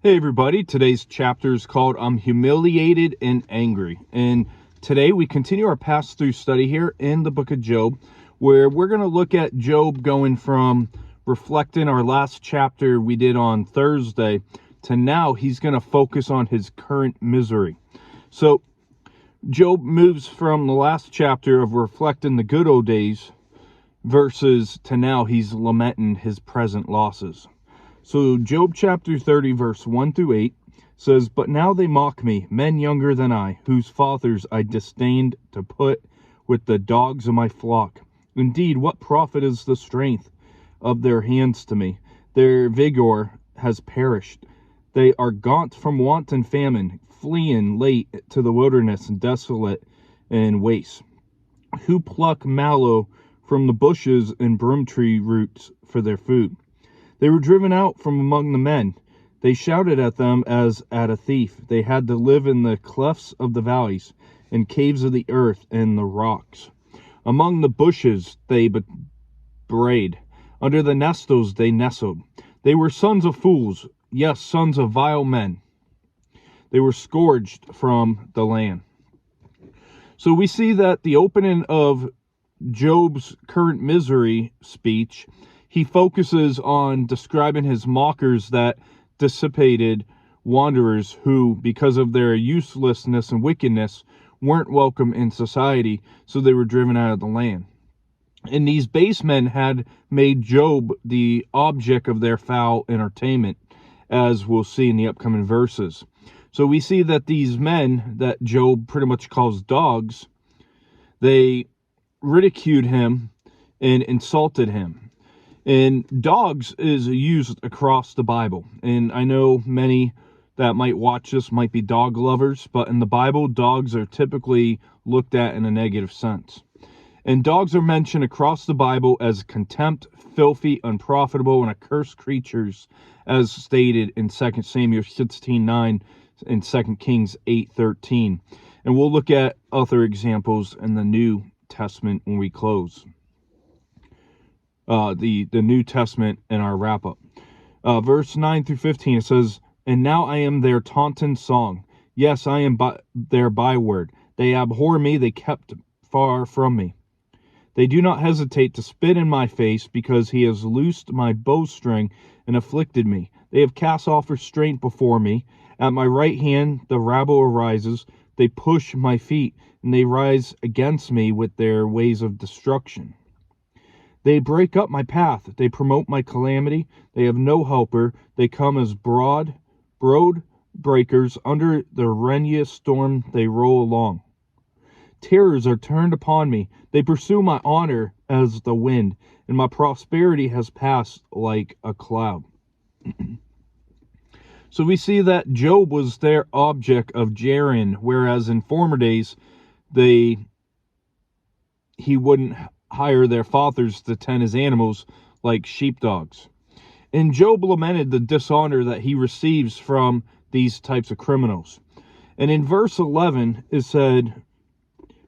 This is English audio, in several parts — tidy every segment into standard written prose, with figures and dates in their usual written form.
Hey everybody, today's chapter is called I'm Humiliated and Angry. And today we continue our pass-through study here in the book of Job, where we're going to look at Job going from reflecting our last chapter we did on Thursday to now he's going to focus on his current misery. So Job moves from the last chapter of reflecting the good old days versus to now he's lamenting his present losses. So Job chapter 30 verse 1 through 8 says, "But now they mock me, men younger than I, whose fathers I disdained to put with the dogs of my flock. Indeed, what profit is the strength of their hands to me? Their vigor has perished. They are gaunt from want and famine, fleeing late to the wilderness and desolate and waste, who pluck mallow from the bushes and broom tree roots for their food. They were driven out from among the men. They shouted at them as at a thief. They had to live in the clefts of the valleys, in caves of the earth and the rocks. Among the bushes they brayed. Under the nestles they nestled. They were sons of fools, yes, sons of vile men. They were scourged from the land." So we see that the opening of Job's current misery speech, he focuses on describing his mockers, that dissipated wanderers who, because of their uselessness and wickedness, weren't welcome in society, so they were driven out of the land. And these base men had made Job the object of their foul entertainment, as we'll see in the upcoming verses. So we see that these men that Job pretty much calls dogs, they ridiculed him and insulted him. And dogs is used across the Bible. And I know many that might watch this might be dog lovers, but in the Bible, dogs are typically looked at in a negative sense. And dogs are mentioned across the Bible as contempt, filthy, unprofitable, and accursed creatures, as stated in 2 Samuel 16:9 and 2 Kings 8:13. And we'll look at other examples in the New Testament when we close the New Testament in our wrap-up. Verse 9 through 15, it says, "And now I am their taunting song. Yes, I am their byword. They abhor me, they kept far from me. They do not hesitate to spit in my face, because he has loosed my bowstring and afflicted me. They have cast off restraint before me. At my right hand the rabble arises. They push my feet, and they rise against me with their ways of destruction. They break up my path. They promote my calamity. They have no helper. They come as broad breakers. Under the rainiest storm they roll along. Terrors are turned upon me. They pursue my honor as the wind, and my prosperity has passed like a cloud." So we see that Job was their object of jeering, whereas in former days he wouldn't hire their fathers to tend his animals like sheepdogs. And Job lamented the dishonor that he receives from these types of criminals. And in verse 11 it said,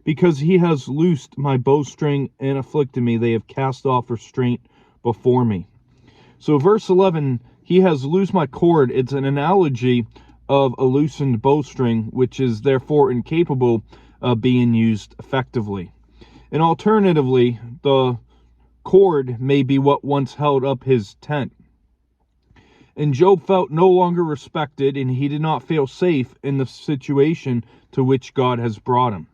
"Because he has loosed my bowstring and afflicted me, they have cast off restraint before me." So verse 11, he has loosed my cord. It's an analogy of a loosened bowstring, which is therefore incapable of being used effectively. And alternatively, the cord may be what once held up his tent. And Job felt no longer respected, and he did not feel safe in the situation to which God has brought him.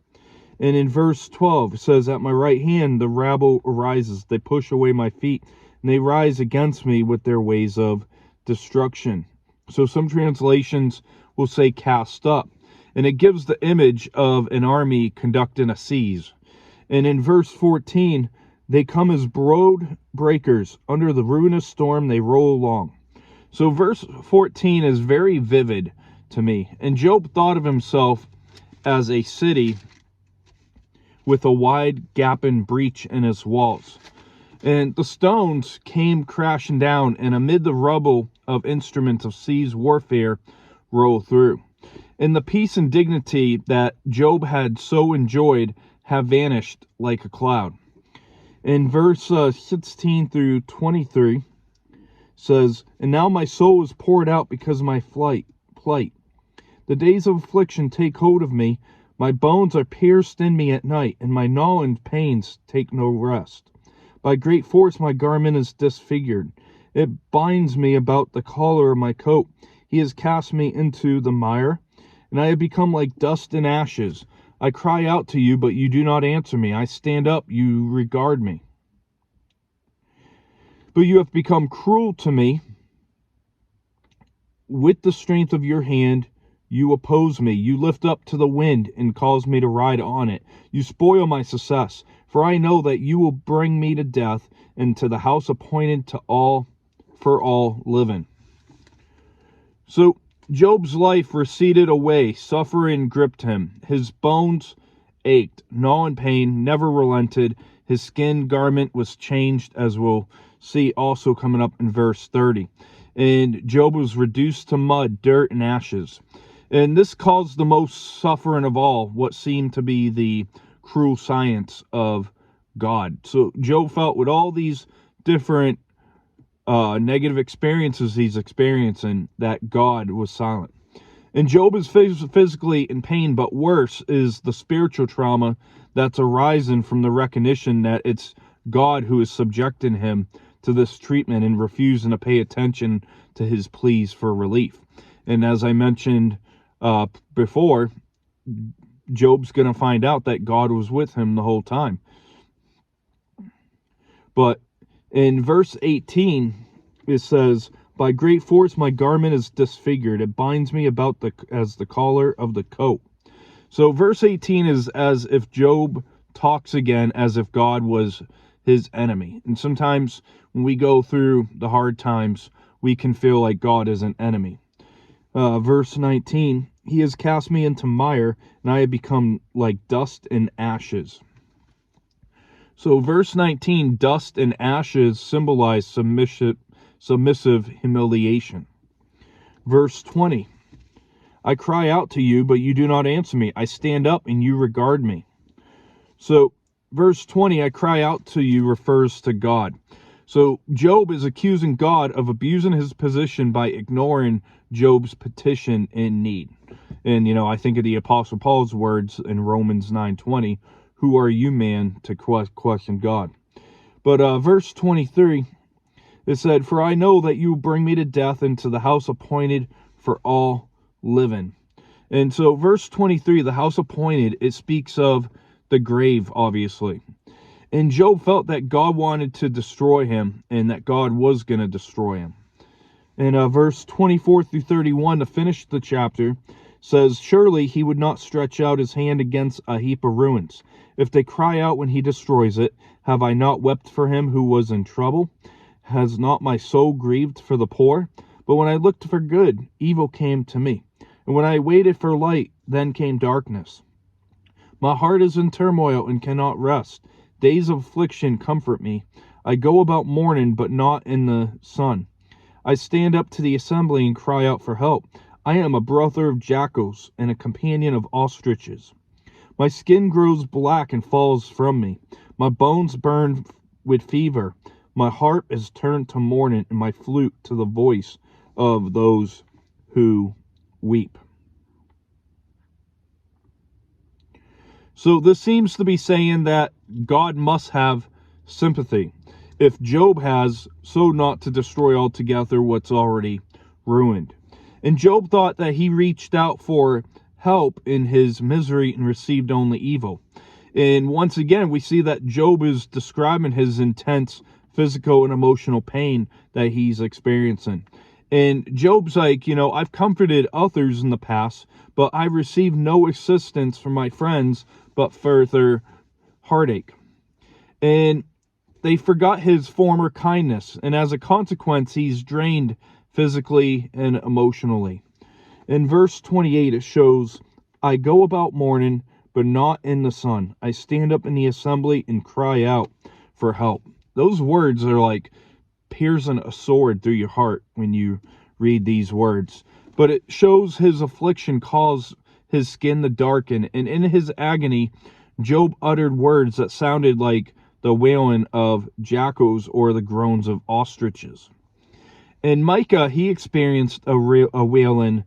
And in verse 12, it says, "At my right hand the rabble arises. They push away my feet, and they rise against me with their ways of destruction." So some translations will say cast up. And it gives the image of an army conducting a siege. And in verse 14, "They come as broad breakers. Under the ruinous storm they roll along." So verse 14 is very vivid to me. And Job thought of himself as a city with a wide gaping breach in its walls. And the stones came crashing down, and amid the rubble of instruments of siege warfare roll through. And the peace and dignity that Job had so enjoyed have vanished like a cloud. In verse 16 through 23 says, and now my soul is poured out because of my plight. The days of affliction take hold of me. My bones are pierced in me at night, and my gnawing pains take no rest. By great force my garment is disfigured. It binds me about the collar of my coat. He has cast me into the mire, and I have become like dust and ashes. I cry out to you, but you do not answer me. I stand up, you regard me. But you have become cruel to me. With the strength of your hand, you oppose me. You lift up to the wind and cause me to ride on it. You spoil my success, for I know that you will bring me to death and to the house appointed for all living. So Job's life receded away. Suffering gripped him. His bones ached. Gnawing pain never relented. His skin garment was changed, as we'll see also coming up in verse 30. And Job was reduced to mud, dirt, and ashes. And this caused the most suffering of all, what seemed to be the cruel science of God. So Job felt with all these different negative experiences he's experiencing that God was silent. And Job is physically in pain, but worse is the spiritual trauma that's arising from the recognition that it's God who is subjecting him to this treatment and refusing to pay attention to his pleas for relief. And as I mentioned before, Job's going to find out that God was with him the whole time. But in verse 18, it says, by great force my garment is disfigured. It binds me about as the collar of the coat. So verse 18 is as if Job talks again as if God was his enemy. And sometimes when we go through the hard times, we can feel like God is an enemy. Verse 19, he has cast me into mire, and I have become like dust and ashes. So verse 19, dust and ashes symbolize submissive humiliation. Verse 20, I cry out to you, but you do not answer me. I stand up and you regard me. So verse 20, I cry out to you refers to God. So Job is accusing God of abusing his position by ignoring Job's petition in need. And, I think of the Apostle Paul's words in Romans 9:20, who are you, man, to question God? But verse 23, it said, for I know that you bring me to death into the house appointed for all living. And so verse 23, the house appointed, it speaks of the grave, obviously. And Job felt that God wanted to destroy him and that God was going to destroy him. And verse 24 through 31, to finish the chapter, says, surely he would not stretch out his hand against a heap of ruins. If they cry out when he destroys it, have I not wept for him who was in trouble? Has not my soul grieved for the poor? But when I looked for good, evil came to me. And when I waited for light, then came darkness. My heart is in turmoil and cannot rest. Days of affliction comfort me. I go about mourning, but not in the sun. I stand up to the assembly and cry out for help. I am a brother of jackals and a companion of ostriches. My skin grows black and falls from me. My bones burn with fever. My harp is turned to mourning, and my flute to the voice of those who weep. So this seems to be saying that God must have sympathy. If Job has, so not to destroy altogether what's already ruined. And Job thought that he reached out for help in his misery and received only evil. And once again, we see that Job is describing his intense physical and emotional pain that he's experiencing. And Job's like, I've comforted others in the past, but I received no assistance from my friends, but further heartache. And they forgot his former kindness, and as a consequence, he's drained physically and emotionally. In verse 28, it shows, I go about mourning, but not in the sun. I stand up in the assembly and cry out for help. Those words are like piercing a sword through your heart when you read these words. But it shows his affliction caused his skin to darken, and in his agony, Job uttered words that sounded like the wailing of jackals or the groans of ostriches. And Micah, he experienced a wailing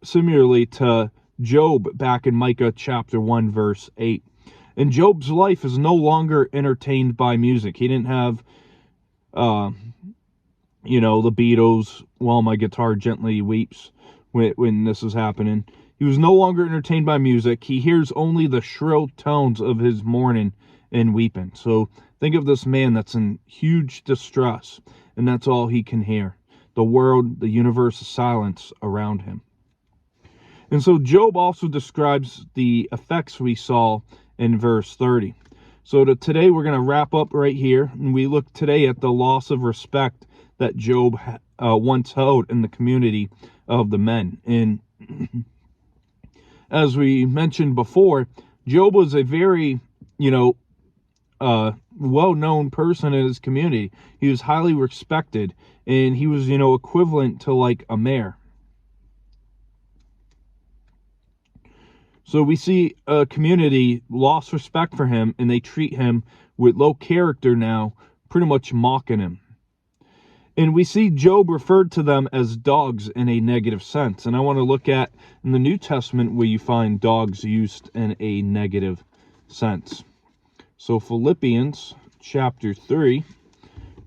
similarly to Job back in Micah chapter 1, verse 8. And Job's life is no longer entertained by music. He didn't have, the Beatles, While My Guitar Gently Weeps, when this is happening. He was no longer entertained by music. He hears only the shrill tones of his mourning and weeping. So think of this man that's in huge distress, and that's all he can hear. The world, the universe is silence around him. And so Job also describes the effects we saw in verse 30. So today we're going to wrap up right here, and we look today at the loss of respect that Job once held in the community of the men. And as we mentioned before, Job was a very, well-known person in his community. He was highly respected, and he was, equivalent to like a mayor. So we see a community lost respect for him, and they treat him with low character now, pretty much mocking him. And we see Job referred to them as dogs in a negative sense. And I want to look at in the New Testament where you find dogs used in a negative sense. So Philippians chapter 3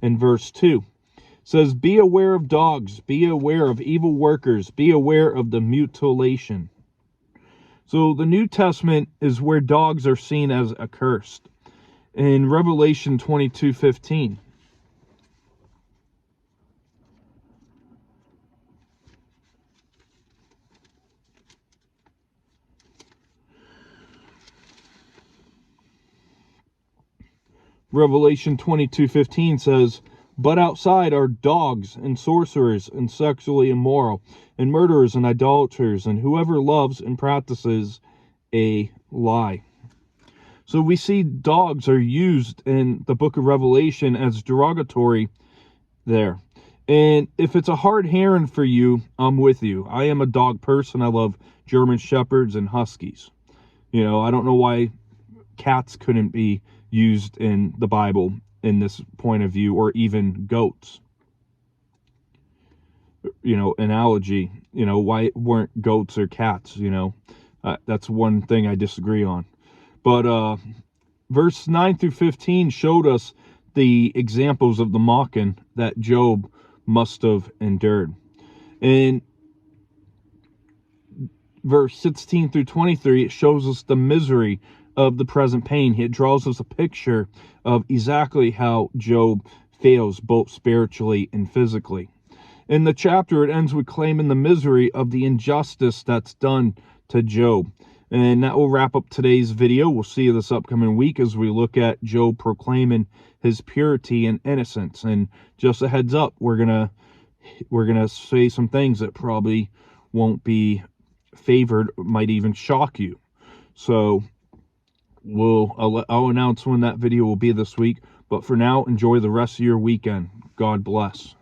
and verse 2 says, "Be aware of dogs, be aware of evil workers, be aware of the mutilation." So the New Testament is where dogs are seen as accursed. In Revelation 22:15. Revelation 22:15 says, "But outside are dogs and sorcerers and sexually immoral and murderers and idolaters and whoever loves and practices a lie." So we see dogs are used in the book of Revelation as derogatory there. And if it's a hard hearing for you, I'm with you. I am a dog person. I love German Shepherds and Huskies. I don't know why cats couldn't be used in the Bible in this point of view, or even goats. Analogy, why weren't goats or cats, that's one thing I disagree on. But verse 9 through 15 showed us the examples of the mocking that Job must have endured. In verse 16 through 23, it shows us the misery of the present pain. It draws us a picture of exactly how Job fails both spiritually and physically. In the chapter, it ends with claiming the misery of the injustice that's done to Job. And that will wrap up today's video. We'll see you this upcoming week as we look at Job proclaiming his purity and innocence. And just a heads up, we're gonna say some things that probably won't be favored, might even shock you. So I'll announce when that video will be this week. But for now, enjoy the rest of your weekend. God bless.